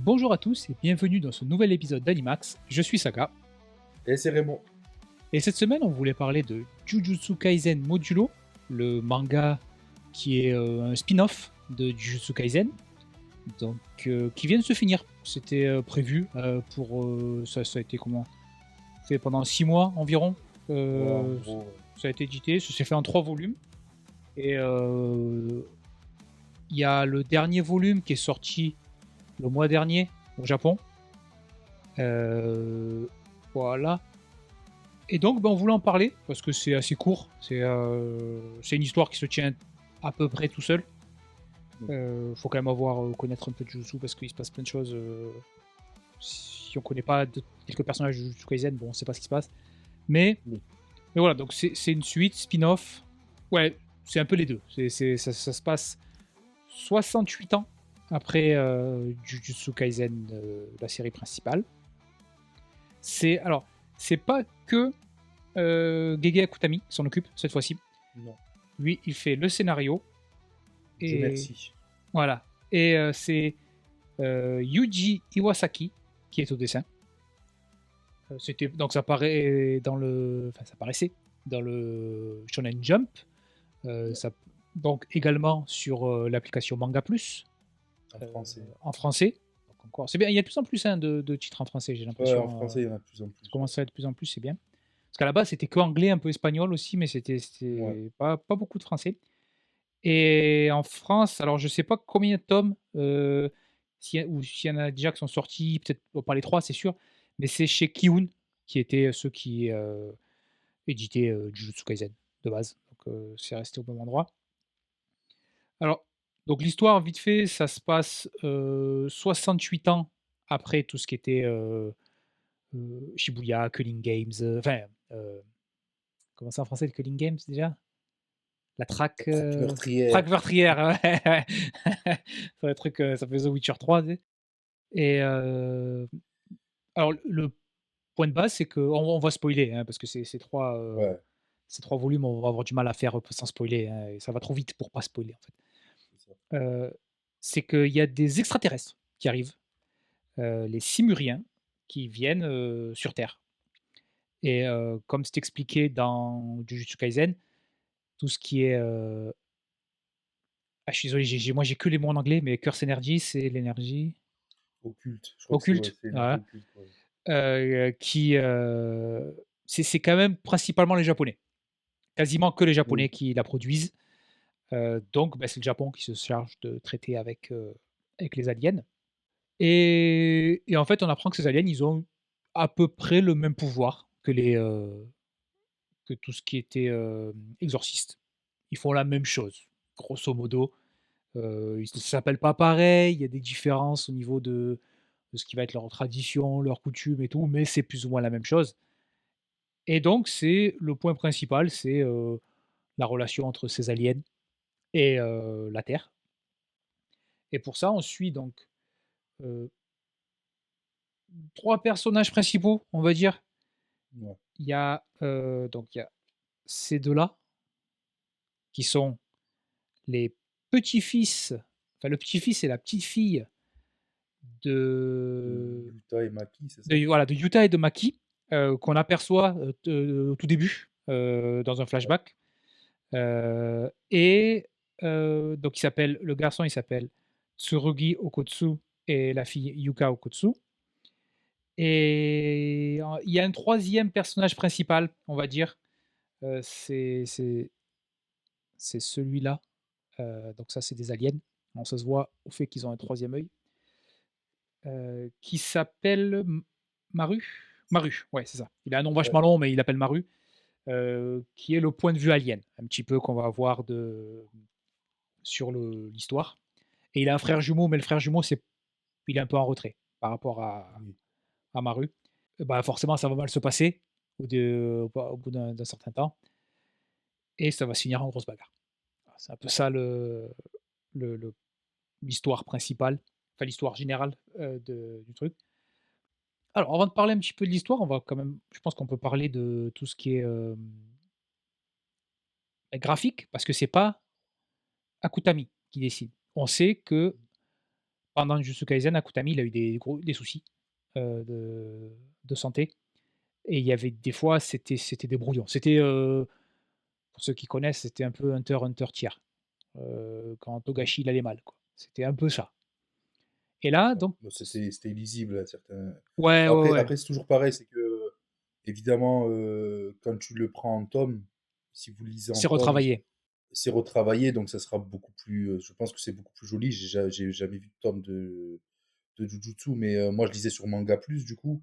Bonjour à tous et bienvenue dans ce nouvel épisode d'Animax. Je suis Saga Et c'est Raymond. et cette semaine on voulait parler de Jujutsu Kaisen Modulo, le manga qui est un spin-off de Jujutsu Kaisen, donc qui vient de se finir. C'était prévu pour ça a été fait pendant 6 mois environ. En gros, Ça a été édité, ça s'est fait en 3 volumes et il y a le dernier volume qui est sorti le mois dernier au Japon. Voilà. Et donc, on voulait en parler parce que c'est assez court. C'est une histoire qui se tient à peu près tout seul. Faut quand même connaître un peu de Jujutsu parce qu'il se passe plein de choses. Si on connaît pas quelques personnages de Jujutsu Kaisen, bon, on sait pas ce qui se passe. Mais voilà, donc c'est une suite, spin-off. Ouais, c'est un peu les deux. Ça se passe 68 ans après Jujutsu Kaisen, la série principale. C'est pas que Gege Akutami qui s'en occupe cette fois-ci. non. Lui, il fait le scénario. Dieu merci. Voilà. Et c'est Yuji Iwasaki qui est au dessin. Donc ça paraissait dans le Shonen Jump. Donc également sur l'application Manga Plus. En français. Donc encore, c'est bien. Il y a de plus en plus de titres en français, j'ai l'impression. Ouais, en français, il y en a de plus en plus. Ça commence à être de plus en plus, c'est bien. Parce qu'à la base, c'était que anglais, un peu espagnol aussi, mais c'était pas beaucoup de français. Et en France, alors je sais pas combien de tomes, s'il y en a déjà qui sont sortis, peut-être pas les 3, c'est sûr, mais c'est chez Kiun, qui étaient ceux qui éditaient Jujutsu Kaisen de base. Donc c'est resté au même endroit. Alors, donc l'histoire, vite fait, ça se passe 68 ans après tout ce qui était Shibuya, Culling Games, comment c'est en français le Culling Games déjà? La traque meurtrière. traque meurtrière, ouais. C'est un truc, ça fait The Witcher 3, tu sais? Et alors le point de base, c'est qu'on va spoiler, hein, parce que ces 3 Ouais, volumes, on va avoir du mal à faire sans spoiler, hein, et ça va trop vite pour pas spoiler, en fait. c'est ça. C'est qu'il y a des extraterrestres qui arrivent, les Simuriens, qui viennent sur Terre. Et comme c'est expliqué dans Jujutsu Kaisen, tout ce qui est je suis désolé, moi j'ai que les mots en anglais, mais Curse Energy, c'est l'énergie Occulte. Je crois que occulte, c'est l'énergie voilà, occulte. Ouais. qui c'est quand même principalement les Japonais. Quasiment que les Oui. Japonais qui la produisent. Donc c'est le Japon qui se charge de traiter avec les aliens. Et en fait, on apprend que ces aliens, ils ont à peu près le même pouvoir que tout ce qui était exorciste. Ils font la même chose, grosso modo. Ils ne s'appellent pas pareil, il y a des différences au niveau de ce qui va être leur tradition, leurs coutumes et tout, mais c'est plus ou moins la même chose. Et donc, c'est le point principal, c'est la relation entre ces aliens et la Terre. Et pour ça, on suit donc euh, 3 personnages principaux, on va dire. Ouais. Il y a ces deux-là, qui sont les petits-fils, enfin le petit-fils et la petite-fille de Yuta et Maki, c'est ça? voilà, de Yuta et de Maki, qu'on aperçoit au tout début dans un Ouais. flashback. Et donc le garçon il s'appelle Tsurugi Okotsu et la fille Yuka Okotsu. Et il y a un troisième personnage principal, on va dire. C'est celui-là. Donc ça, c'est des aliens. On ça se voit au fait qu'ils ont un troisième œil. Qui s'appelle Maru. Maru, ouais, c'est ça. Il a un nom Ouais. vachement long, mais il l'appelle Maru. Qui est le point de vue alien, un petit peu qu'on va avoir sur l'histoire. Et il a un frère jumeau, mais le frère jumeau, il est un peu en retrait par rapport Oui. à Maru. Et bah forcément, ça va mal se passer au bout d'un certain temps. Et ça va se finir en grosse bagarre. C'est un peu ça le l'histoire principale, enfin l'histoire générale du truc. Alors, avant de parler un petit peu de l'histoire, on va quand même, je pense qu'on peut parler de tout ce qui est graphique, parce que c'est pas Akutami qui décide. On sait que pendant Jujutsu Kaisen, Akutami, il a eu des soucis, de santé et il y avait des fois, c'était des brouillons. C'était, pour ceux qui connaissent, c'était un peu Hunter x Hunter tiers, quand Mmh. Togashi, il allait mal, quoi. C'était un peu ça et là, D'accord. donc Bah, c'était illisible à certains. ouais, ouais, Après, ouais, après c'est toujours pareil, c'est que évidemment, quand tu le prends en tome, si vous le lisez en c'est tome, retravaillé. c'est retravaillé, donc ça sera beaucoup plus. Je pense que c'est beaucoup plus joli. J'ai jamais vu de tome de Jujutsu, mais moi je lisais sur Manga Plus du coup.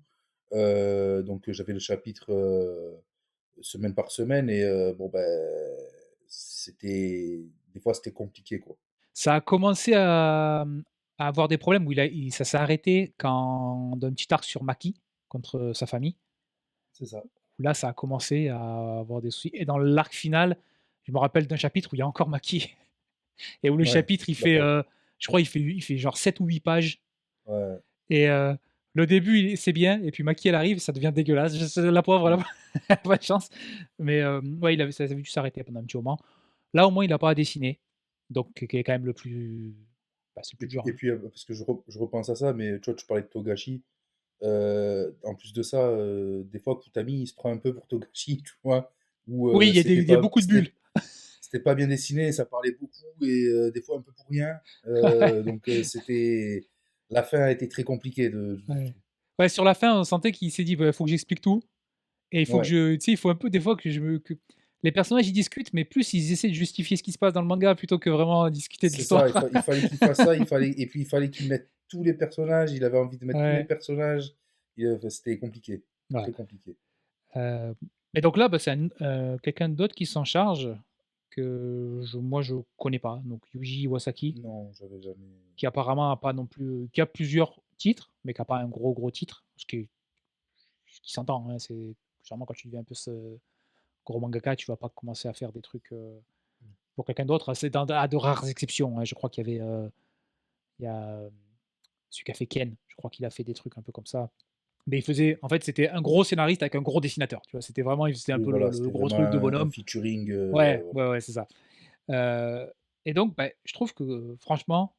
Donc j'avais le chapitre semaine par semaine et bon ben c'était des fois c'était compliqué quoi. Ça a commencé à avoir des problèmes où ça s'est arrêté quand d'un petit arc sur Maki, contre, sa famille, C'est ça. où là, ça a commencé à avoir des soucis et dans l'arc final, je me rappelle d'un chapitre où il y a encore Maki et où le Ouais, chapitre, d'accord. je crois il fait genre 7 ou 8 pages Ouais. et le début, c'est bien et puis Maki, elle arrive, ça devient dégueulasse. Je la pauvre, Mmh. elle a pas de chance. Mais ouais, ça avait dû s'arrêter pendant un petit moment. Là, au moins, il a pas à dessiner, donc qui est quand même le plus bah, c'est le plus dur, Et hein. puis parce que je repense à ça, mais tu vois, tu parlais de Togashi. En plus de ça, des fois, Kutami, il se prend un peu pour Togashi, tu vois, où Oui, il y a beaucoup de bulles. c'était pas bien dessiné, ça parlait beaucoup et des fois un peu pour rien. Donc c'était la fin a été très compliquée de Ouais. Jujutsu. Ouais, sur la fin, on sentait qu'il s'est dit: «Bah, faut que j'explique tout et il faut que Ouais, je» tu sais, il faut un peu des fois que les personnages, ils discutent, mais plus ils essaient de justifier ce qui se passe dans le manga plutôt que vraiment discuter de c'est ça, l'histoire. il fallait qu'il fasse ça, et puis il fallait qu'il mette tous les personnages, il avait envie de mettre tous les Ouais, personnages. Enfin, c'était compliqué, voilà. très compliqué. Heu, mais donc là, bah, c'est quelqu'un d'autre qui s'en charge moi, je connais pas, donc Yuji Iwasaki, Non, j'avais jamais. qui apparemment a pas non plus qui a plusieurs titres, mais qui a pas un gros, gros titre, ce qui s'entend, hein. C'est généralement quand tu deviens un peu gros mangaka, tu vas pas commencer à faire des trucs, pour quelqu'un d'autre. C'est à de rares exceptions, hein. Je crois qu'il y avait, il y a, celui qui a fait Ken, je crois qu'il a fait des trucs un peu comme ça. Mais il faisait en fait, c'était un gros scénariste avec un gros dessinateur, tu vois? C'était un Oui, peu voilà, le c'était gros vraiment truc de un bonhomme. featuring. Ouais, Ouais, ouais. ouais, ouais, c'est ça. Et donc, bah, je trouve que franchement,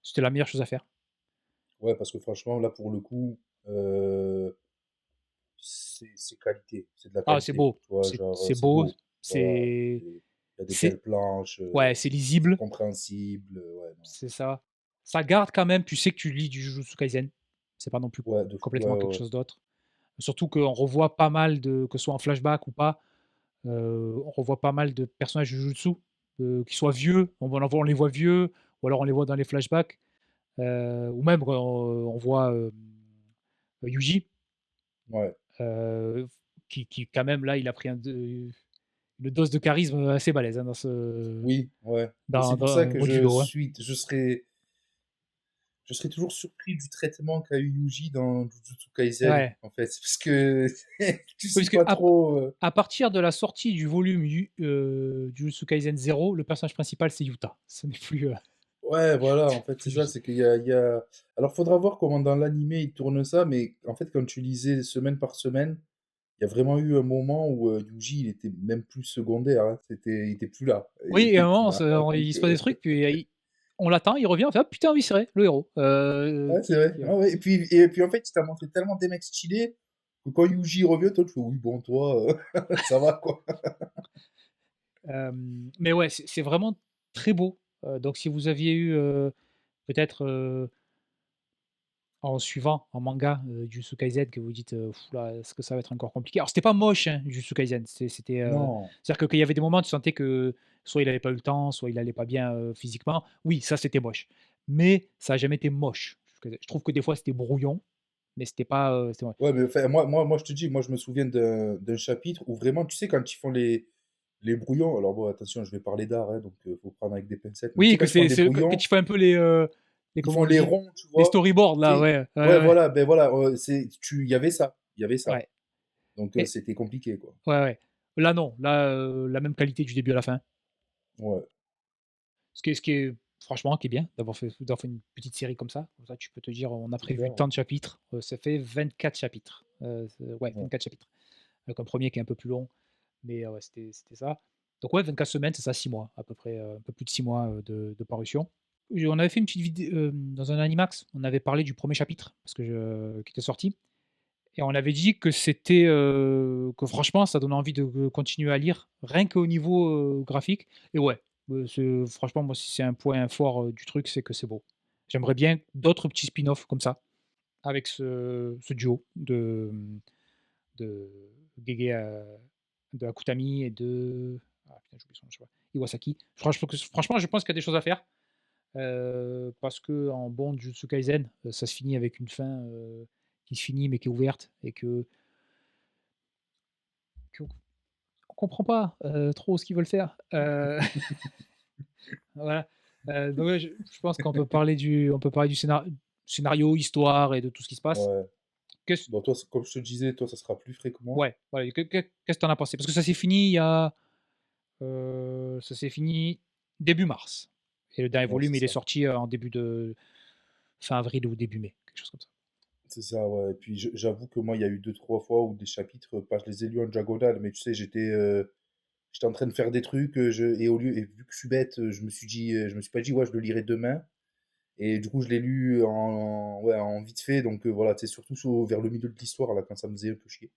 c'était la meilleure chose à faire. Ouais, parce que franchement, là, pour le coup, euh, c'est qualité, c'est de la Ah, c'est qualité. beau, Tu vois, genre, c'est c'est beau, beau. Voilà, c'est il y a des c'est belles planches, ouais, c'est c'est lisible, compréhensible. Ouais, non. c'est ça. Ça garde quand même, tu sais que tu lis du Jujutsu Kaisen. C'est pas non plus Ouais, ouais, complètement quelque ouais, ouais. chose d'autre. Surtout qu'on revoit pas mal que ce soit en flashback ou pas, on revoit pas mal de personnages Jujutsu, qui soient vieux, on les voit vieux, ou alors on les voit dans les flashbacks, ou même quand on voit, Yuji, Ouais. heu, qui quand même là, il a pris une dose de charisme assez balèze, hein, Oui, ouais. Mais c'est pour ça au que mode judo, hein. je serais toujours surpris du traitement qu'a eu Yuji dans Jujutsu Kaisen, Ouais. en fait. C'est parce que tu Oui, parce sais que pas trop. à partir de la sortie du volume Jujutsu Kaisen 0, le personnage principal, c'est Yuta. Ce n'est plus, Ouais, voilà, en c'est fait, c'est plus ça, Yuji. c'est qu'il y a. Alors, faudra voir comment dans l'animé ils tournent ça, mais en fait, quand tu lisais semaine par semaine, il y a vraiment eu un moment où Yuji, il était même plus secondaire, hein. Il était plus là. Il Oui et à était un plus moment, là. il Donc, se passe des trucs, puis on l'attend, il revient, on fait: «Ah putain, oui, c'est vrai, le héros», ouais, c'est vrai. Ah ouais. Et puis, en fait, il t'a montré tellement des mecs stylés que quand Yuji revient, toi, tu fais oui, bon, toi, ça va, quoi. Mais ouais, c'est vraiment très beau. Donc si vous aviez eu, peut-être, en suivant en manga, Jujutsu Kaisen que vous dites: là, est-ce que ça va être encore compliqué?» Alors c'était pas moche, hein, Jujutsu Kaisen, c'était, Non. c'est-à-dire que qu'il y avait des moments, tu sentais que soit il avait pas eu le temps, soit il allait pas bien, physiquement. Oui, ça c'était moche, mais ça a jamais été moche. Je trouve que des fois c'était brouillon, mais c'était ouais. Ouais, mais enfin, moi, je te dis, moi, je me souviens d'un chapitre où vraiment, tu sais, quand ils font les brouillons, alors bon, attention, je vais parler d'art, hein, donc faut prendre avec des pincettes, mais tu Oui, sais, quand que ils font des c'est quand brouillons, tu fais un peu les ils comment font on les dit? ronds, tu Les vois. storyboards Tu là, sais, ouais, ouais, ouais, ouais, voilà, ben voilà, il y avait ça, ouais. donc Et c'était compliqué, quoi. ouais, ouais. Là non, là, la même qualité du début à la fin. Ouais, Ce qui est franchement, qui est bien d'avoir fait une petite série comme ça tu peux te dire: «On a c'est prévu clair, ouais. tant de chapitres», ça fait 24 chapitres, ouais Ouais, 24 chapitres, avec un premier qui est un peu plus long, mais ouais, c'était ça. Donc ouais, 24 semaines, c'est ça, 6 mois à peu près, un peu plus de 6 mois, de parution. On avait fait une petite vidéo dans un Animax, on avait parlé du premier chapitre parce que qui était sorti et on avait dit que c'était, que franchement ça donnait envie de continuer à lire, rien qu'au niveau, graphique et ouais, c'est franchement moi si c'est un point fort, du truc, c'est que c'est beau. J'aimerais bien d'autres petits spin-off comme ça, avec ce duo de Gege, de Akutami et de ah putain j'ai oublié son nom, je sais pas, Iwasaki. Franchement je pense qu'il y a des choses à faire. Parce que en bon Jujutsu Kaisen, ça se finit avec une fin, qui se finit mais qui est ouverte et qu'on comprend pas, trop ce qu'ils veulent faire. Voilà, donc ouais, je pense qu'on peut parler du scénario, histoire et de tout ce qui se passe. Ouais. Qu'est-ce Bon, toi, comme je te disais, toi, ça sera plus frais que moi. Ouais, voilà, qu'est-ce que tu en as pensé? Parce que ça s'est fini il y a, ça s'est fini début mars et le dernier Ouais, c'est volume, il est ça. sorti, en début de fin avril ou début mai, quelque chose comme ça. C'est ça, ouais. Et puis, j'avoue que moi, il y a eu deux, trois fois où des chapitres, pas, je les ai lus en diagonale, mais tu sais, j'étais en train de faire des trucs, et vu que je suis bête, je me suis pas dit, ouais, je le lirai demain. Et du coup, je l'ai lu ouais, en vite fait, donc voilà, c'est surtout vers le milieu de l'histoire, là, quand ça me faisait un peu chier.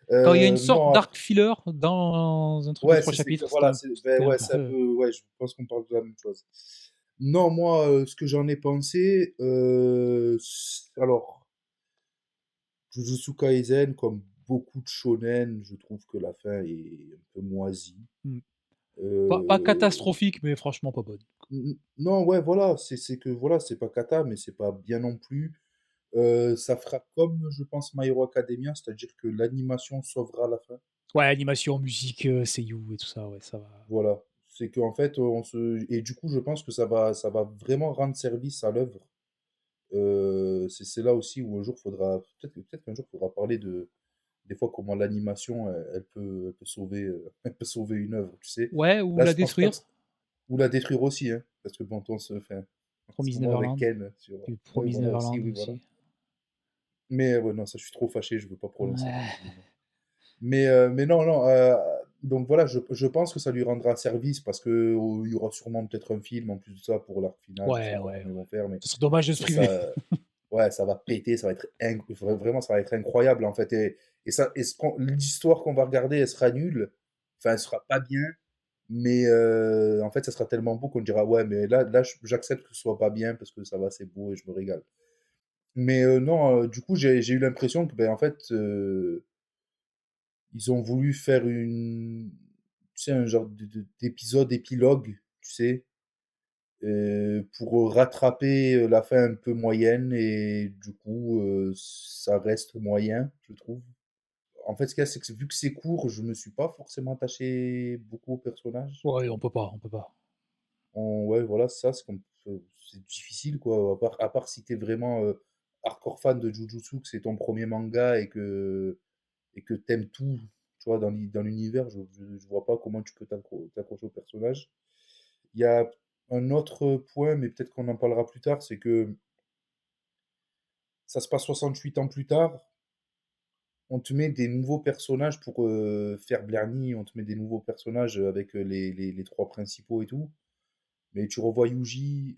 Quand il y a une sorte Non, d'arc filler dans un truc de ouais, 3 chapitres, voilà, c'était un ouais, c'est un peu peu, ouais, je pense qu'on parle de la même chose. Non, moi, ce que j'en ai pensé, alors, Jujutsu Kaisen, comme beaucoup de shonen, je trouve que la fin est un peu moisie. mmh, pas Euh, catastrophique, mais franchement pas bonne. non, ouais, voilà, c'est que, voilà, c'est pas kata, mais c'est pas bien non plus. Ça fera comme, je pense, My Hero Academia, c'est-à-dire que l'animation sauvera la fin. Ouais, animation, musique, seiyuu et tout ça, ouais, ça va. Voilà. C'est qu'en fait, et du coup, je pense que ça va vraiment rendre service à l'œuvre. C'est là aussi où un jour faudra, peut-être qu'un jour faudra parler des fois comment l'animation, elle peut sauver, elle peut sauver une œuvre, tu sais. Ouais, ou Là, la je pense pas détruire, que, ou la détruire aussi, hein, parce que bon, on se fait, en ce Promise moment avec Neverland, Ken sur, et oui, Promise voilà aussi, Neverland oui, voilà. aussi. Mais ouais, non, ça, je suis trop fâché, je veux pas prononcer. Ouais, Mais non, non. Donc voilà, je pense que ça lui rendra service parce que il y aura sûrement peut-être un film en plus de ça pour l'arc final. Je sais ouais, pas ouais, comment ils ouais. vont faire, mais Ce serait dommage de se priver. ouais, ça va péter, ça va être vraiment, ça va être incroyable en fait. L'histoire qu'on va regarder, elle sera nulle. Enfin, elle sera pas bien, mais en fait, ça sera tellement beau qu'on dira ouais, mais là, j'accepte que ce soit pas bien parce que ça va, c'est beau et je me régale. Mais non, du coup, j'ai eu l'impression que ben en fait. Ils ont voulu faire tu sais, un genre d'épisode épilogue, tu sais, pour rattraper la fin un peu moyenne et du coup, ça reste moyen, je trouve. En fait, ce qu'il y a, c'est que vu que c'est court, je me suis pas forcément attaché beaucoup au personnage. Ouais, on peut pas. Ouais, voilà, ça, c'est difficile, quoi. À part si t'es vraiment hardcore fan de Jujutsu, que c'est ton premier manga et que t'aimes tout, tu vois, dans l'univers, je vois pas comment tu peux t'accrocher au personnage. Il y a un autre point, mais peut-être qu'on en parlera plus tard, c'est que ça se passe 68 ans plus tard. On te met des nouveaux personnages pour faire Blerny, on te met des nouveaux personnages avec les trois principaux et tout. Mais tu revois Yuji,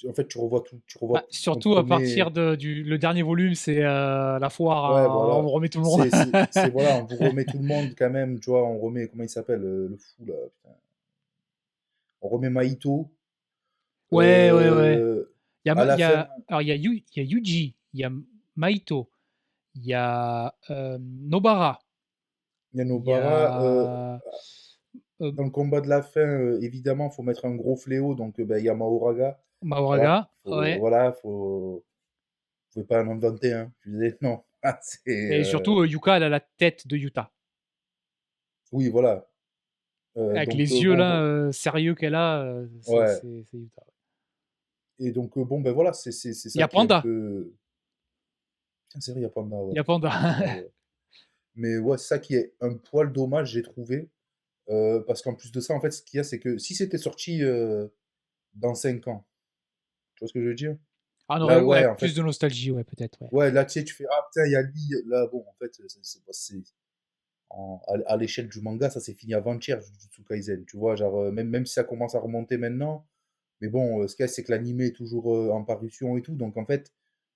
en fait, tu revois tout. Tu Bah, revois on te surtout à remet. partir du le dernier volume, c'est, la foire Ouais, à on voilà. remet tout le monde. Voilà, on vous remet tout le monde quand même, tu vois, on remet, comment il s'appelle, le fou là, putain. On remet Maito. Ouais, ouais, ouais. Euh, à Il la y fin, a alors il y a Yuji, il y a Maito, il y a, Nobara, il y Yanobara, a, dans le combat de la fin, évidemment, faut mettre un gros fléau, donc ben, il y a Mahoraga. Voilà, Mahoraga, ouais, vous pouvez pas en inventer un. Je disais, non, ah, et surtout, Yuka, elle a la tête de Yuta. oui, voilà. Avec Donc, les yeux bon, là, sérieux qu'elle a, ouais. c'est Yuta. Et donc, bon, ben voilà, c'est Il y ça a qui est un Panda, peu. Putain, c'est vrai, il y a Panda, il ouais. y a Panda. Ouais, ouais. Mais ouais, c'est ça qui est un poil dommage, j'ai trouvé. Parce qu'en plus de ça, en fait, ce qu'il y a, c'est que si c'était sorti dans 5 ans, tu vois ce que je veux dire? Ah, on aurait, Là, ouais, ouais, en plus fait, de nostalgie, ouais, peut-être, ouais. ouais, là, tu sais, tu fais, ah putain, il y a lui, là, bon, en fait, à l'échelle du manga, ça s'est fini avant-hier, Jujutsu Kaisen, tu vois, genre, même si ça commence à remonter maintenant, Mais bon, ce qu'il y a, c'est que l'animé est toujours en parution et tout. Donc, en fait,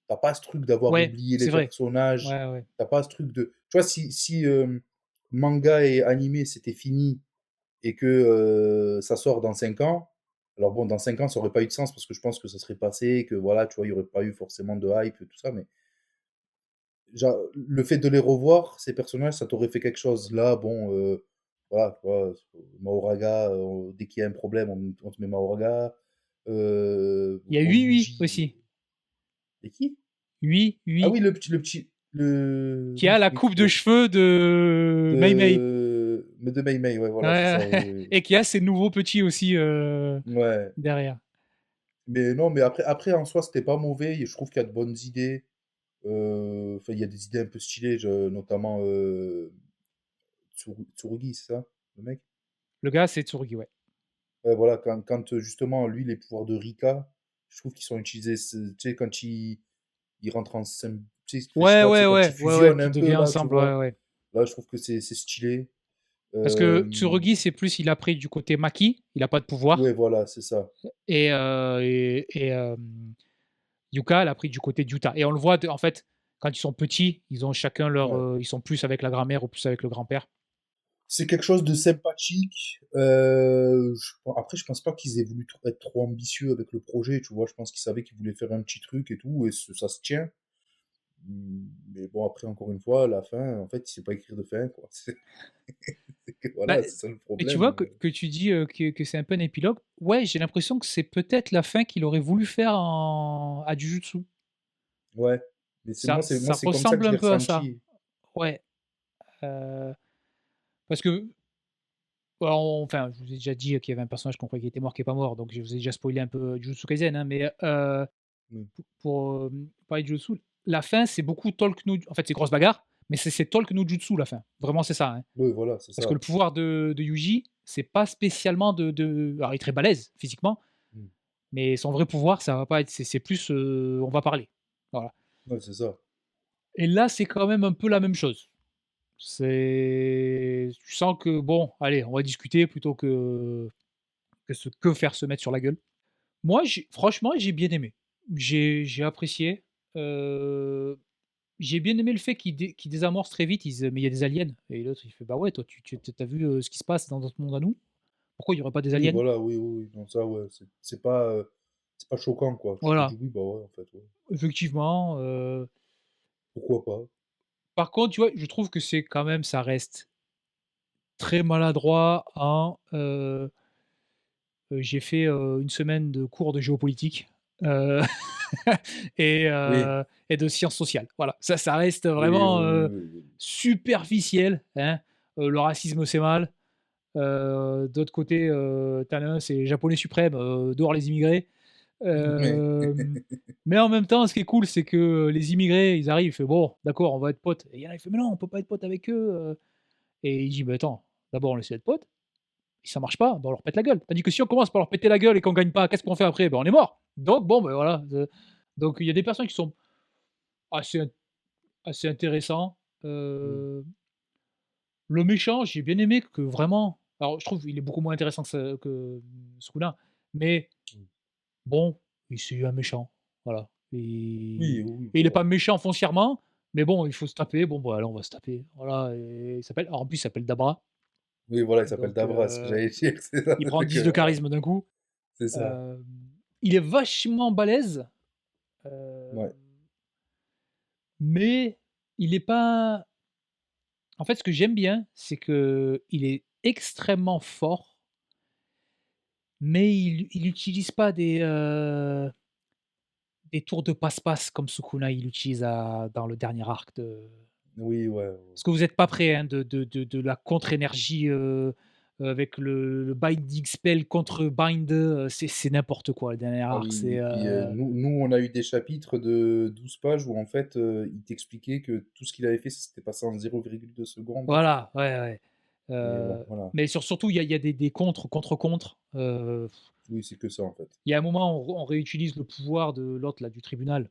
t'as pas ce truc d'avoir Ouais, oublié les c'est vrai. personnages. Ouais, ouais. T'as pas ce truc de. Tu vois, si manga et animé c'était fini et que ça sort dans 5 ans, alors bon, dans 5 ans, ça aurait pas eu de sens parce que je pense que ça serait passé, que voilà, tu vois, il y aurait pas eu forcément de hype et tout ça. Mais genre, le fait de les revoir, ces personnages, ça t'aurait fait quelque chose. Là, bon, voilà, tu vois, Mahoraga, dès qu'il y a un problème, on te met Mahoraga. Il y a Yui Ryuji. aussi. Et qui? Ah Yui, oui, le petit. qui a Oui, la oui, coupe de ouais. cheveux de Mei Mei. Mais de Mei Mei, ouais, voilà, c'est Ouais, ça. Oui, et qui a ses nouveaux petits aussi oui. Ouais. derrière. Mais non, mais après en soi, c'était pas mauvais. Je trouve qu'il y a de bonnes idées. Enfin, il y a des idées un peu stylées, notamment Tsurugi, c'est ça, le mec? Le gars, c'est Tsurugi, ouais. Ouais, voilà, justement, lui, les pouvoirs de Rika, je trouve qu'ils sont utilisés, tu sais, quand il rentre en tu sais, je sais Ouais, pas, tu ouais, sais, quand il ouais, ouais, ouais, fusionne qui un peu, devient là, tu ensemble, ouais, vois. ouais. Là, je trouve que c'est stylé. Parce que Euh, Tsurugi, c'est plus, il a pris du côté Maki, il a pas de pouvoir. ouais, voilà, c'est ça. Et Yuka, elle a pris du côté d'Yuta. Et on le voit, en fait, quand ils sont petits, ils ont chacun leur. Ouais. Ils sont plus avec la grand-mère ou plus avec le grand-père. C'est quelque chose de sympathique. Après, je pense pas qu'ils aient voulu être trop ambitieux avec le projet, tu vois. Je pense qu'ils savaient qu'ils voulaient faire un petit truc et tout, et ça se tient. Mais bon, après, encore une fois, la fin, en fait, il sait pas écrire de fin, quoi. Bah, Voilà, c'est ça le et tu vois problème. que tu dis que c'est un peu un épilogue. Ouais, j'ai l'impression que c'est peut-être la fin qu'il aurait voulu faire à Jujutsu. Ouais. Mais moi, Ça c'est comme ça que ressemble je un l'ai peu à ça. ressenti. Ouais. euh, Parce que, enfin, je vous ai déjà dit qu'il y avait un personnage qu'on croyait qu'il était mort, qui est pas mort, donc je vous ai déjà spoilé un peu Jujutsu Kaisen, hein, mais Mm. pour parler de Jujutsu, la fin, c'est beaucoup Talk no. En fait, c'est grosse bagarre, mais c'est Talk no Jutsu la fin. Vraiment, c'est ça. Hein. Oui, voilà, c'est Parce que ça. le pouvoir de Yuji, c'est pas spécialement de. Alors, il est très balèze physiquement, Mm. mais son vrai pouvoir, ça va pas être. C'est plus. On va parler. Voilà. Ouais, c'est ça. Et là, c'est quand même un peu la même chose. C'est. Tu sens que, bon, allez, on va discuter plutôt que faire se mettre sur la gueule. Moi, franchement, j'ai bien aimé. J'ai apprécié. Euh, J'ai bien aimé le fait qu'ils désamorcent très vite. Ils disent, mais il y a des aliens. Et l'autre, il fait, bah ouais, toi, tu as vu ce qui se passe dans notre monde à nous? Pourquoi il n'y aurait pas des Oui, aliens? voilà, oui, oui, oui. Non, ça, ouais, c'est pas choquant, quoi. Tu te Voilà, dis, oui, bah ouais, en fait, ouais. effectivement. Pourquoi pas? Par contre, tu vois, je trouve que c'est quand même, ça reste très maladroit. J'ai fait une semaine de cours de géopolitique euh, Oui, et de sciences sociales. Voilà, ça reste oui, vraiment oui, oui, oui, oui. superficiel. Hein. Le racisme, c'est mal. D'autre côté, t'en as un, c'est japonais suprême, dehors les immigrés. Mais, Euh, mais en même temps, ce qui est cool, c'est que les immigrés, ils arrivent, ils font bon, d'accord, on va être potes. Et il y en a qui font mais non, on peut pas être potes avec eux. Et il dit mais attends, d'abord on essaie d'être potes. Si ça marche pas, ben on leur pète la gueule. Tandis que si on commence par leur péter la gueule et qu'on gagne pas, qu'est-ce qu'on fait après? Ben on est mort. Donc bon, ben voilà. Donc il y a des personnes qui sont assez, assez intéressants. mm, Euh, Le méchant, j'ai bien aimé que vraiment. Alors, je trouve qu'il est beaucoup moins intéressant que ce coup-là. Mais mm. bon, c'est un méchant. Voilà. Oui, oui, oui, Et il n'est voilà. pas méchant foncièrement, mais bon, il faut se taper. Bon, voilà, on va se taper. Voilà. Et il s'appelle, alors, en plus, il s'appelle Dabra. Oui, voilà, il s'appelle Donc, Davras, ce que j'allais dire, c'est ça, il prend 10 de voilà, charisme d'un coup. c'est ça. Euh, il est vachement balèze. euh, Ouais. mais il n'est pas. En fait, ce que j'aime bien, c'est que il est extrêmement fort, mais il utilise pas des tours de passe-passe comme Sukuna il utilise dans le dernier arc de. Oui, ouais, ouais. Parce que vous n'êtes pas prêt hein, de la contre-énergie avec le binding spell contre bind, c'est n'importe quoi le dernier Ah arc. oui, C'est et puis nous, on a eu des chapitres de 12 pages où en fait, il t'expliquait que tout ce qu'il avait fait, ça s'était passé en 0,2 secondes. voilà, ouais, ouais. Et bon, voilà. Mais surtout, il y a des contre-contre-contre. Oui, c'est que ça en fait. Il y a un moment, on réutilise le pouvoir de l'autre, là, du tribunal,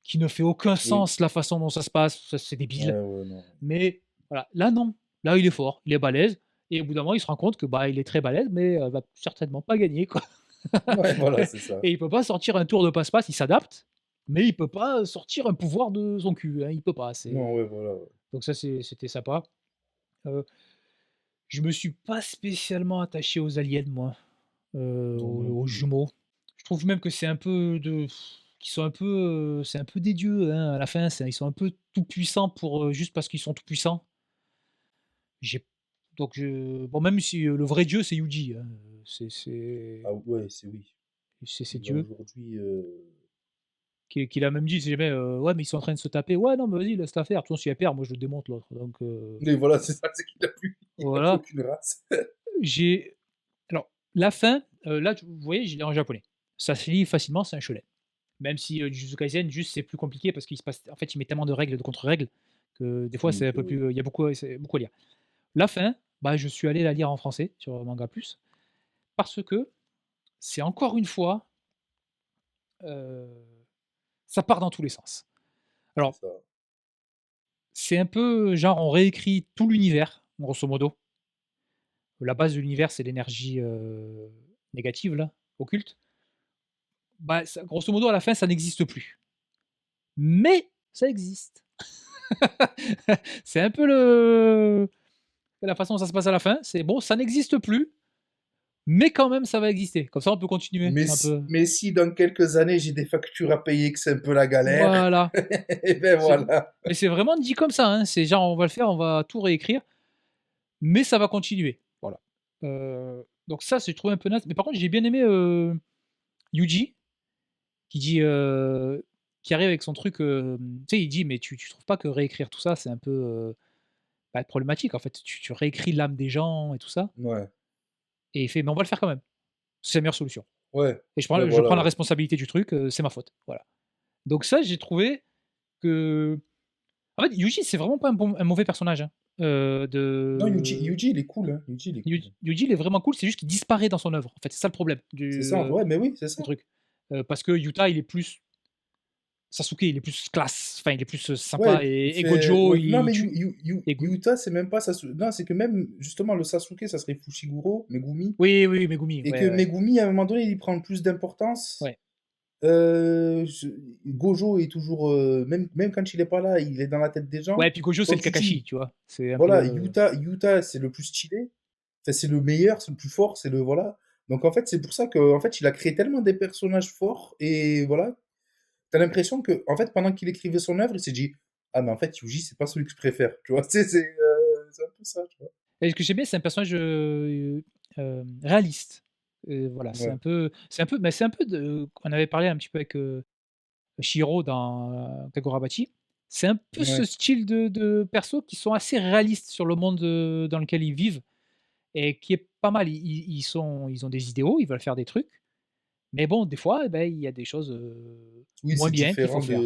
qui ne fait aucun Oui, sens la façon dont ça se passe, ça, c'est débile. ouais, ouais, non. Mais voilà, là non, là il est fort, il est balèze, et au bout d'un moment il se rend compte que bah il est très balèze, mais va certainement pas gagner quoi. Ouais, voilà, c'est ça. Et il peut pas sortir un tour de passe-passe, il s'adapte, mais il peut pas sortir un pouvoir de son cul, hein, il peut pas, Non, c'est ouais, voilà, ouais. donc ça c'était sympa. Heu, je me suis pas spécialement attaché aux aliens moi, Non, moi non aux plus. jumeaux. Je trouve même que c'est un peu de qu'ils sont un peu, c'est un peu des dieux, hein, à la fin, ils sont un peu tout puissants pour, juste parce qu'ils sont tout puissants. J'ai donc je bon même si, le vrai dieu c'est Yuji, hein, Ah ouais, c'est oui. c'est Là, Dieu. aujourd'hui, Qui l'a même dit si jamais, «Ouais, mais ils sont en train de se taper». «Ouais, non, mais vas-y, laisse-la faire. De toute façon, si elle perd, moi, je le démonte l'autre». Donc mais voilà, c'est ça, c'est qu'il a plus voilà. aucune race. J'ai alors la fin, là, vous voyez, je l'ai en japonais. Ça se lit facilement, c'est un shonen. Même si, Jujutsu Kaisen, juste, c'est plus compliqué parce qu'il se passe en fait, il met tellement de règles et de contre-règles que des fois, Oui, c'est un que peu oui. plus, il y a beaucoup c'est beaucoup à lire. La fin, bah, je suis allé la lire en français sur Manga Plus parce que c'est encore une fois, heu, ça part dans tous les sens. C'est Alors, ça. c'est un peu genre on réécrit tout l'univers, grosso modo. La base de l'univers, c'est l'énergie, négative là, occulte. Bah, ça grosso modo à la fin, ça n'existe plus. Mais ça existe. C'est un peu le la façon dont ça se passe à la fin, c'est bon, ça n'existe plus, mais quand même ça va exister. Comme ça on peut continuer Mais un si peu mais si dans quelques années, j'ai des factures à payer, que c'est un peu la galère, voilà, et ben c'est voilà. mais c'est vraiment dit comme ça, hein, c'est genre on va le faire, on va tout réécrire, mais ça va continuer. Voilà. Donc ça, j'ai trouvé un peu naze, mais par contre j'ai bien aimé, Yuji qui dit, qui arrive avec son truc, tu sais, il dit: «Mais tu trouves pas que réécrire tout ça, c'est un peu, bah, problématique en fait? Tu réécris l'âme des gens et tout ça?» Ouais, et il fait: «Mais on va le faire quand même. C'est la meilleure solution ouais, et ouais, je voilà, prends la ouais. responsabilité du truc, c'est ma faute». Voilà. Donc ça, j'ai trouvé que en fait, Yuji, c'est vraiment pas un mauvais personnage, hein, Non, Yuji de Yuji, il est cool, hein, Yuji, il est cool. Yuji, il est vraiment cool, c'est juste qu'il disparaît dans son œuvre. En fait, c'est ça le problème C'est ça, ouais, mais oui, c'est ça. du truc. Parce que Yuta, il est plus Sasuke, il est plus classe, enfin, il est plus, Ouais, sympa et c'est Gojo, ouais, non, il mais tue et Go Yuta, c'est même pas Sasu non, c'est que même, justement, le Sasuke, ça serait Fushiguro, Megumi, oui, oui, Megumi, et ouais, que ouais, Megumi, à un moment donné, il prend plus d'importance. ouais. Je Gojo est toujours, même quand il est pas là, il est dans la tête des Ouais, gens. puis Gojo, c'est Comme le tu Kakashi, dis, tu vois? C'est un peu voilà, le Yuta, c'est le plus stylé, enfin, c'est le meilleur, c'est le plus fort, c'est le voilà. Donc en fait, c'est pour ça qu'en fait, il a créé tellement des personnages forts et voilà, tu as l'impression qu'en fait, pendant qu'il écrivait son œuvre, il s'est dit: «Ah mais en fait, Yuji, c'est pas celui que je préfère», tu vois? C'est un peu ça, tu vois? et ce que j'aime bien, c'est un personnage, réaliste. Voilà, Ouais, c'est un peu de on avait parlé un petit peu avec, Shiro dans, Kagurabachi. C'est un peu ce ouais, style de persos qui sont assez réalistes sur le monde, dans lequel ils vivent et qui est pas mal. Ils ont des idéaux, ils veulent faire des trucs, mais bon, des fois, eh beh, il y a des choses, oui, moins bien qu'il faut faire.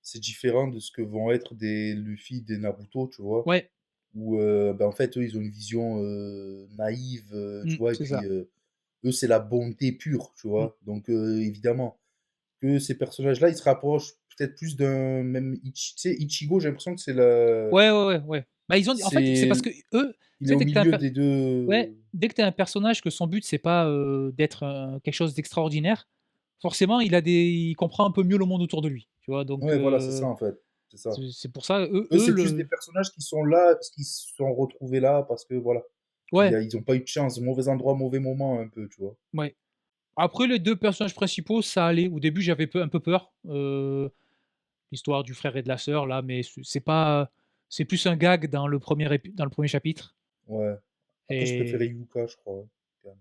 c'est différent de ce que vont être des Luffy, des Naruto, tu vois? Ouais, Où, bah, en fait, eux, ils ont une vision, naïve, tu vois? Et c'est puis, ça. eux, c'est la bonté pure, tu Mmh. vois? Donc, évidemment que ces personnages-là, ils se rapprochent peut-être plus d'un même tu sais, Ichigo, j'ai l'impression que c'est la Ouais, ouais, ouais, ouais. Bah, ils ont en fait, c'est c'est parce qu'eux, tu il est sais, au milieu des ouais, 2. dès que tu as un personnage que son but c'est pas, d'être, quelque chose d'extraordinaire, forcément il comprend un peu mieux le monde autour de lui, tu vois? Donc Ouais, voilà, c'est ça, en fait, c'est ça. c'est pour ça, Eux, c'est plus des personnages qui sont là parce qu'ils se sont retrouvés là, parce que voilà, ouais, ils ont pas eu de chance, mauvais endroit, mauvais moment un peu, tu vois? ouais. Après les 2 personnages principaux, ça allait. Au début, j'avais un peu peur, l'histoire du frère et de la sœur là, mais c'est pas, c'est plus un gag dans le premier chapitre Ouais. Après, je préférais et Yuka, je crois, quand même.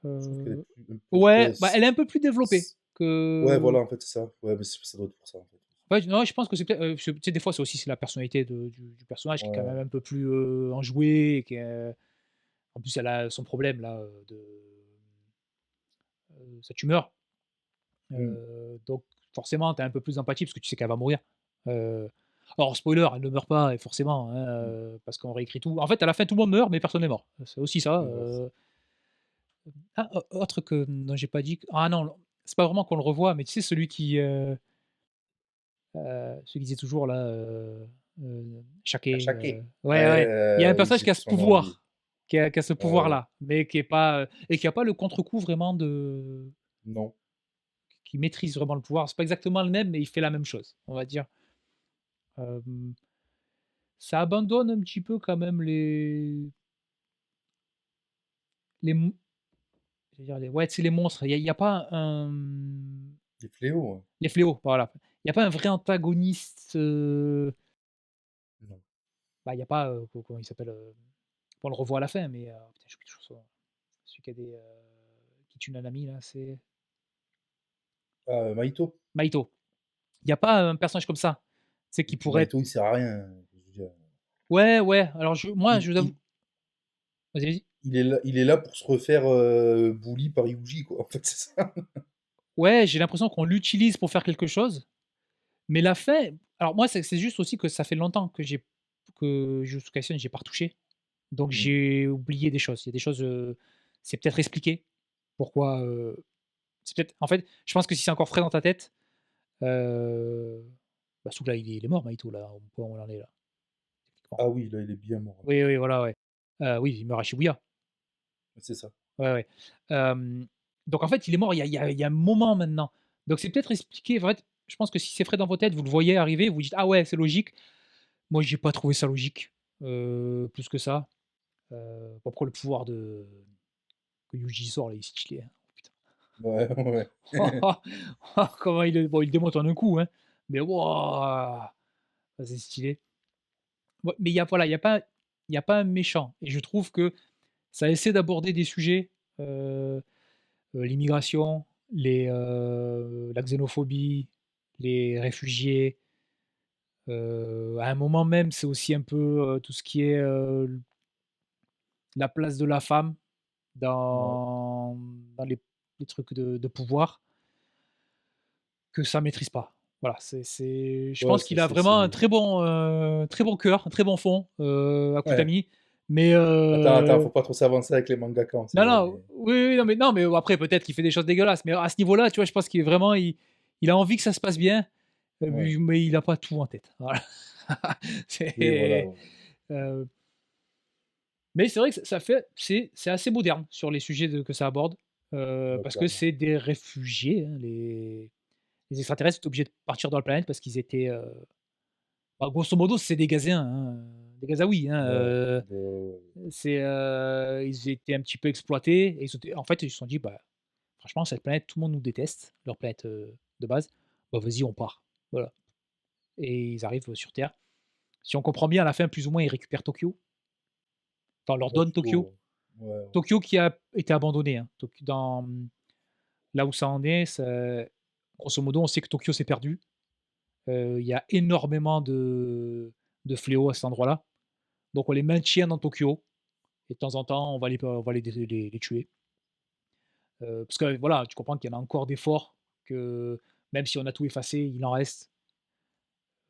Je trouve qu'elle est heu, plus un peu ouais, ouais, bah, elle est un peu plus développée ouais, que voilà, en fait, c'est ça. Ouais, mais ça doit être pour ça, en fait. ouais, non, je pense que c'est peut-être, tu sais, des fois, c'est aussi c'est la personnalité du personnage qui est quand Ouais. même un peu plus, enjouée et qui est en plus, elle a son problème là, de, sa tumeur, Mmh. donc forcément, tu as un peu plus d'empathie parce que tu sais qu'elle va mourir. Heu, alors spoiler, elle ne meurt pas et forcément, hein, Mmh. parce qu'on réécrit tout. En fait, à la fin, tout le monde meurt, mais personne n'est mort. C'est aussi ça, Ouais, voilà, c'est ça. ah, autre que dont j'ai pas dit ah non, c'est pas vraiment qu'on le revoit, mais tu sais celui qui, celui qui disait toujours là, Shake, À Shake. ouais, Ouais, ouais, il y a un oui, personnage j'ai qui a plus ce son nom, lui. pouvoir. qui a ce Ouais, pouvoir-là, mais qui est pas, et qui a pas le contre-coup vraiment de non. qui maîtrise vraiment le pouvoir. C'est pas exactement le même, mais il fait la même chose, on va dire. Hem, Ça abandonne un petit peu quand même les m je veux dire les ouais, tu sais les monstres. Il y a pas un, Des fléaux, ouais. les fléaux, voilà. Il y a pas un vrai antagoniste, Non. bah, il y a pas, comment il s'appelle, on le revoit à la fin, mais putain, j'ai oublié toujours son nom. Celui qui a des, qui tue Nanami là, c'est Ah, Maito? Maito. Il y a pas un personnage comme ça, tu sais, Et qui puis pourrait être Maito, il sert à rien, je veux dire. ouais, ouais, alors je Il vous avoue il vas-y, vas-y. il est là pour se refaire, bully par Yuji, quoi, en fait, c'est ça. Ouais, j'ai l'impression qu'on l'utilise pour faire quelque chose, mais la fin alors moi, c'est juste aussi que ça fait longtemps que Jujutsu Kaisen, j'ai pas retouché, donc Mmh. j'ai oublié des choses. Il y a des choses, c'est peut-être expliqué pourquoi, c'est peut-être en fait, je pense que si c'est encore frais dans ta tête, bah, surtout là, il est mort Maito là, au point où on en est là, techniquement. Ah oui, là, il est bien mort, là. Oui, oui, voilà, ouais. Oui, il meurt à Shibuya. C'est ça. Ouais, ouais. Hem, donc en fait, il est mort il y a un moment maintenant. Donc c'est peut-être expliqué en fait, je pense que si c'est frais dans vos têtes, vous le voyez arriver, vous dites: «Ah ouais, c'est logique». Moi, j'ai pas trouvé ça logique, plus que ça. Bon après le pouvoir de que Yuji sort là, il est stylé, hein. Oh putain. Ouais, ouais. Comment il le bon, il le démonte en un coup, hein, mais waouh! Ça c'est stylé. Ouais, mais il y a voilà, il y a pas un méchant et je trouve que ça essaie d'aborder des sujets, heu l'immigration, la xénophobie, les réfugiés, à un moment même, c'est aussi un peu, tout ce qui est, la place de la femme Ouais. dans les trucs de pouvoir que ça maîtrise pas. Voilà, je Ouais, pense qu'il a vraiment un très bon cœur, un très bon fond, ouais. Akutami, mais Attends, faut pas trop s'avancer avec les mangaka, on sait non, non, jamais. oui, oui, non, mais après peut-être qu'il fait des choses dégueulasses, mais à ce niveau-là, tu vois, je pense qu'il est vraiment il a envie que ça se passe bien, Ouais. mais il a pas tout en tête. Voilà. Oui, voilà, C'est, ouais. heu, mais c'est vrai que ça fait c'est assez moderne sur les sujets que ça aborde, Ouais, parce que clairement. c'est des réfugiés, hein, les extraterrestres étaient obligés de partir de la planète parce qu'ils étaient, bah, grosso modo, c'est des Gazéens, hein, des Gazaouis, hein, Ouais. Ouais, ouais, ouais. ils étaient un petit peu exploités et en fait, ils se sont dit: «Bah, franchement, cette planète, tout le monde nous déteste, leur planète, de base. Bah, vas-y, on part». Voilà et ils arrivent, sur Terre. Si on comprend bien, à la fin, plus ou moins, ils récupèrent Tokyo. Enfin, on leur donne Tokyo. Tokyo, ouais. Ouais, ouais. Tokyo qui a été abandonné, hein. Là où ça en est, grosso modo, on sait que Tokyo s'est perdu. Il y a énormément de fléaux à cet endroit-là. Donc on les maintient dans Tokyo et de temps en temps, on va les tuer. Parce que voilà, tu comprends qu'il y en a encore des forts, que même si on a tout effacé, il en reste.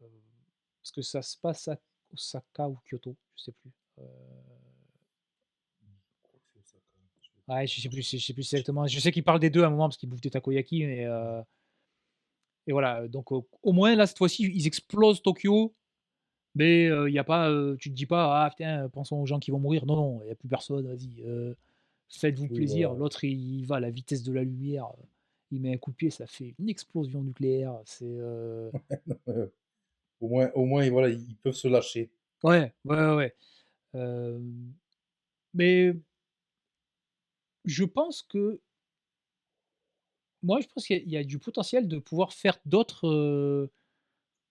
Heu, Parce que ça se passe à Osaka ou Kyoto, je sais plus. Je crois que c'est Osaka. Je vais Ouais, pas dire. je sais plus exactement. Je sais qu'il parle des 2 à un moment parce qu'il bouffe des takoyaki et voilà, donc au moins là, cette fois-ci, ils explosent Tokyo, mais il y a pas, tu te dis pas: «Ah putain, pensons aux gens qui vont mourir». Non, non, il y a plus personne, vas-y, faites-vous Oui, plaisir. voilà. L'autre, il va à la vitesse de la lumière, il met un coup de pied, ça fait une explosion nucléaire, Au moins, voilà, ils peuvent se lâcher. ouais, ouais, ouais, ouais. Mais je pense que moi, je pense qu'il y a du potentiel de pouvoir faire d'autres,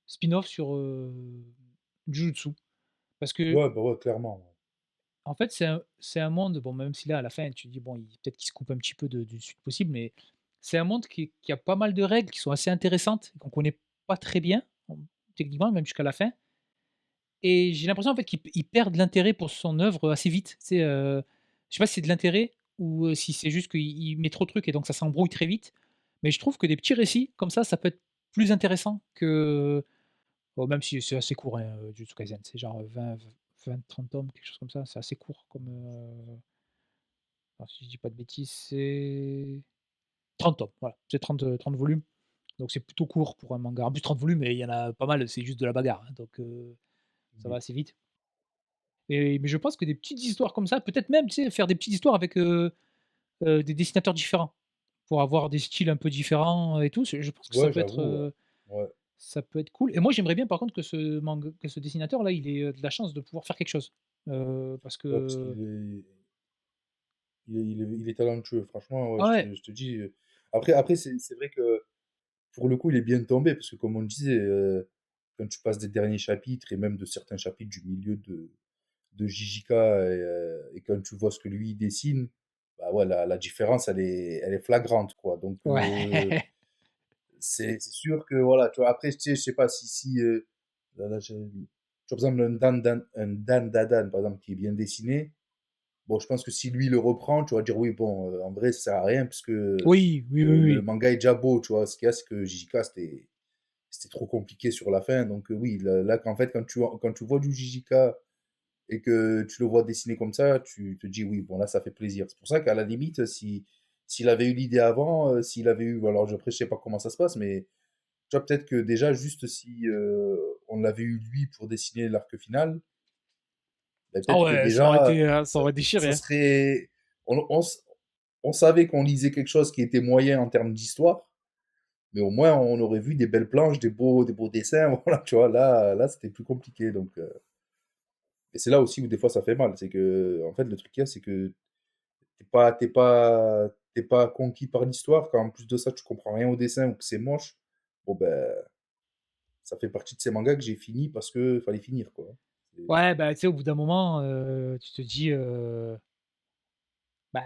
spin-off sur, Jujutsu. Parce que Ouais, bah, ouais, clairement, ouais. en fait, c'est un monde, bon, même si là, à la fin, tu te dis: «Bon, il peut-être qu'il se coupe un petit peu de du suite possible», mais c'est un monde qui a pas mal de règles qui sont assez intéressantes, qu'on connaît pas très bien, techniquement, même jusqu'à la fin et j'ai l'impression, en fait, qu'il perd de l'intérêt pour son œuvre assez vite. Tu sais, je sais pas si c'est de l'intérêt ou, si c'est juste qu'il met trop de trucs et donc ça s'embrouille très vite, mais je trouve que des petits récits comme ça peut être plus intéressant que bon, même si c'est assez court, hein, Jujutsu Kaisen, c'est genre 20-30 tomes, quelque chose comme ça, c'est assez court comme, alors si je dis pas de bêtises, c'est 30 tomes, voilà, c'est 30 volumes, donc c'est plutôt court pour un manga. En plus 30 volumes et il y en a pas mal, c'est juste de la bagarre, hein, donc ça va Oui. assez vite. Mais je pense que des petites histoires comme ça, peut-être même, tu sais, faire des petites histoires avec, des dessinateurs différents, pour avoir des styles un peu différents et tout, je pense que Ouais, j'avoue, ouais. Ouais. ça peut être cool et moi j'aimerais bien par contre que ce dessinateur là, il ait, de la chance de pouvoir faire quelque chose. Parce Ouais, parce que qu'il est talentueux. Franchement, ouais, ah ouais, je te dis, après c'est vrai que, pour le coup, il est bien tombé parce que comme on disait, quand tu passes des derniers chapitres et même de certains chapitres du milieu de JJK et quand tu vois ce que lui il dessine, bah ouais, la différence, elle est flagrante, quoi. Donc, ouais. c'est sûr que voilà, tu vois, après, tu sais, je sais pas si là, tu vois, par exemple, un Dan Dadan, par exemple, qui est bien dessiné. Bon, je pense que si lui le reprend, tu vas dire oui, bon, en vrai, ça sert à rien, parce que Oui, oui, oui, le oui. manga est déjà beau, tu vois. Ce qu'il y a, c'est que JJK, c'était trop compliqué sur la fin. Donc, oui, là, en fait, quand tu vois du JJK et que tu le vois dessiner comme ça, tu te dis oui, bon, là, ça fait plaisir. C'est pour ça qu'à la limite, s'il avait eu l'idée avant, s'il avait eu, alors après, je sais pas comment ça se passe, mais tu vois, peut-être que déjà, juste si on l'avait eu lui pour dessiner l'arc final, ben, Ah peut-être que ouais, déjà, ça aurait déchiré, ça hein. serait. On savait qu'on lisait quelque chose qui était moyen en termes d'histoire, mais au moins on aurait vu des belles planches, des beaux dessins. Voilà, tu vois, là c'était plus compliqué. Donc, et c'est là aussi où des fois ça fait mal. C'est que, en fait, le truc qu'il y a, c'est que t'es pas conquis par l'histoire. Quand en plus de ça, tu comprends rien au dessin ou que c'est moche, bon ben, ça fait partie de ces mangas que j'ai fini parce que fallait finir, quoi. C'est- Ouais, bah, tu sais, au bout d'un moment, tu te dis, bah,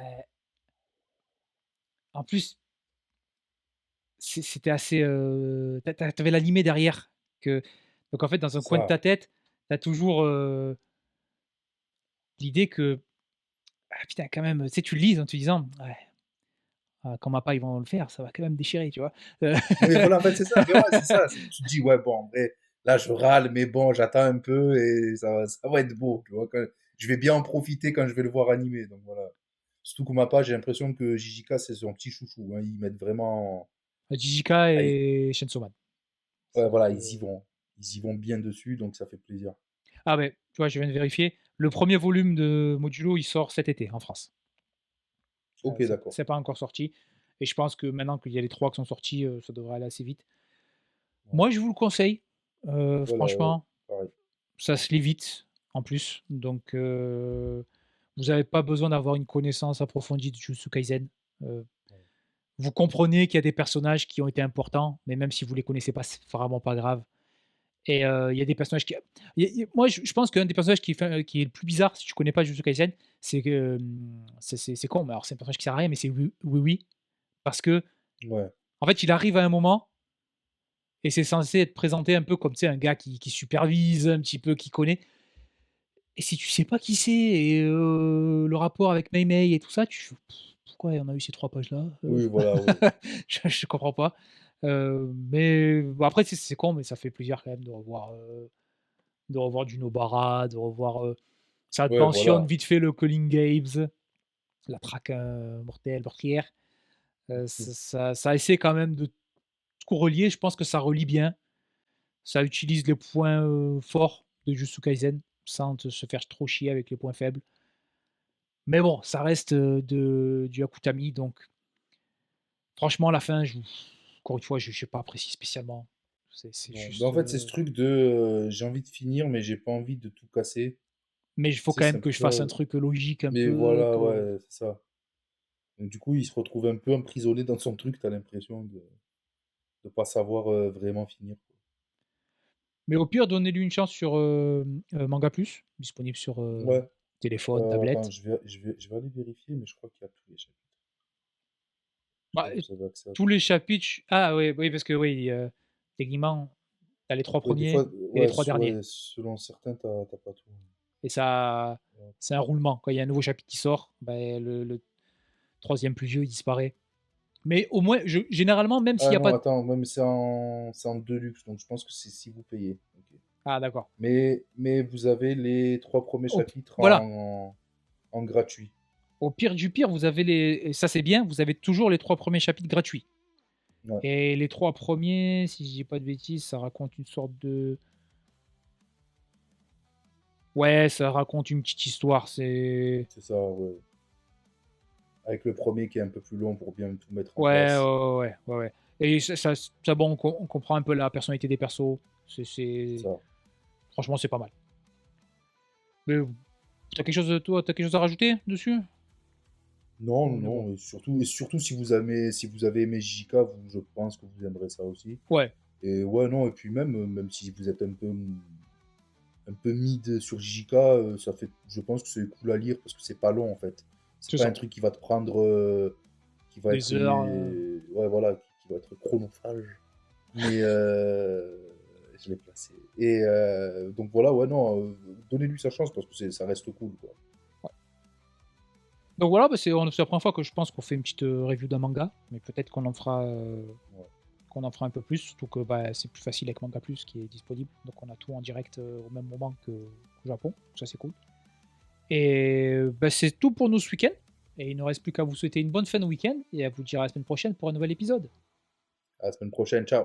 en plus, c'était assez, tu avais l'animé derrière que donc en fait, dans C'est un coin de ça. ta tête, tu as toujours, l'idée que: «Ah putain, quand même», tu sais, tu le lis en te disant: «Ouais, quand MAPPA ils vont le faire, ça va quand même déchirer», tu vois? Oui, voilà, en fait, c'est ça. Mais ouais, c'est ça. Tu te dis, ouais, bon, en vrai, là, je râle, mais bon, j'attends un peu et ça va être beau. Tu vois, je vais bien en profiter quand je vais le voir animé. Donc voilà. Surtout que Mappa, j'ai l'impression que JJK, c'est son petit chouchou, hein. Ils mettent vraiment. JJK Ah, et Chainsaw Man. ouais, C'est voilà, ils y que vont. Ils y vont bien dessus, donc ça fait plaisir. ah ouais, tu vois, je viens de vérifier, le premier volume de Modulo, il sort cet été en France. Ok, d'accord. C'est pas encore sorti et je pense que maintenant qu'il y a les 3 qui sont sortis, ça devrait aller assez vite. Ouais. Moi, je vous le conseille, Voilà, ouais, franchement, pareil. ça se lit vite en plus, donc vous avez pas besoin d'avoir une connaissance approfondie de Jujutsu Kaisen. Heu, Ouais. Vous comprenez qu'il y a des personnages qui ont été importants, mais même si vous les connaissez pas, c'est vraiment pas grave et il y a des personnages qui il y a moi, je pense qu'un des personnages qui est le plus bizarre si tu connais pas Jujutsu Kaisen, c'est que, c'est con, mais alors c'est un personnage qui sert à rien, mais c'est Oui parce que Ouais. en fait, il arrive à un moment et c'est censé être présenté un peu comme, tu sais, un gars qui supervise un petit peu, qui connaît et si tu sais pas qui c'est et le rapport avec Mei Mei et tout ça, tu fais: «Pourquoi on a eu ces 3 pages-là?» Oui, voilà, oui. Je comprends pas. Mais bon après, tu sais, c'est con, mais ça fait plaisir quand même de revoir du Nobara, de revoir, ça te Ouais, mentionne voilà. vite fait le Culling Games, la traque, meurtrière. Ça essaie quand même de tout relier. Je pense que ça relie bien. Ça utilise les points, forts de Jujutsu Kaisen, sans te se faire trop chier avec les points faibles. Mais bon, ça reste, du Akutami, donc franchement la fin, encore une fois, j'ai pas apprécié spécialement. C'est Non. Mais en juste, fait, c'est ce truc de j'ai envie de finir, mais j'ai pas envie de tout casser. mais il faut Tu sais, quand c'est même un que peu je ça. fasse un truc logique un Mais peu, voilà, que ouais, c'est ça. Donc, du coup, il se retrouve un peu emprisonné dans son truc, t'as l'impression de pas savoir vraiment finir, quoi. mais au pire, donnez-lui une chance sur, Manga Plus, disponible sur, Ouais, téléphone, tablette. attends, je vais aller vérifier, mais je crois qu'il y a tous les chapitres. Je Bah, crois que vous avez accès à tous tout. les chapitres ah oui, oui, parce que oui, techniquement, tu as les 3 Ouais, des premiers fois, et les ouais, 3 derniers ouais, selon certains, t'as pas tout. et ça Ouais. c'est un roulement. Quand il y a un nouveau chapitre qui sort, ben le 3e plus vieux, il disparaît. Mais au moins, généralement, même s'il Ah y a pas non, de attends, ouais, mais c'est en Deluxe, donc je pense que c'est si vous payez. Ok. ah d'accord. Mais vous avez les 3 premiers Au chapitres Voilà, en gratuit. au pire du pire, vous avez les et ça c'est bien, vous avez toujours les 3 premiers chapitres gratuits Ouais. et les 3 premiers, si je dis pas de bêtises, ça raconte une sorte de Ouais, ça raconte une petite histoire, c'est... C'est ça, ouais. Avec le premier qui est un peu plus long pour bien tout mettre en Ouais, place. ouais. Et bon, on comprend un peu la personnalité des persos. C'est ça. Franchement, c'est pas mal. Mais toi, t'as quelque chose à rajouter dessus? Non, On est bon. non, et surtout si vous avez aimé JK, je pense que vous aimerez ça aussi. Ouais, Et ouais, non, et puis même si vous êtes un peu mid sur JK, je pense que c'est cool à lire parce que c'est pas long en fait. C'est c'est pas ça. un truc qui va te prendre, qui va Des être, heures. ouais, voilà, qui va être chronophage. Mais je l'ai placé. Et donc voilà, ouais, non, donnez-lui sa chance parce que ça reste cool, quoi. Donc voilà, bah, c'est la première fois que je pense qu'on fait une petite review d'un manga, mais peut-être Ouais. qu'on en fera un peu plus, surtout que bah, c'est plus facile avec Manga Plus qui est disponible, donc on a tout en direct au même moment qu'au Japon, ça c'est cool. Et bah, c'est tout pour nous ce week-end, et il ne reste plus qu'à vous souhaiter une bonne fin de week-end, et à vous dire à la semaine prochaine pour un nouvel épisode. À la semaine prochaine, ciao.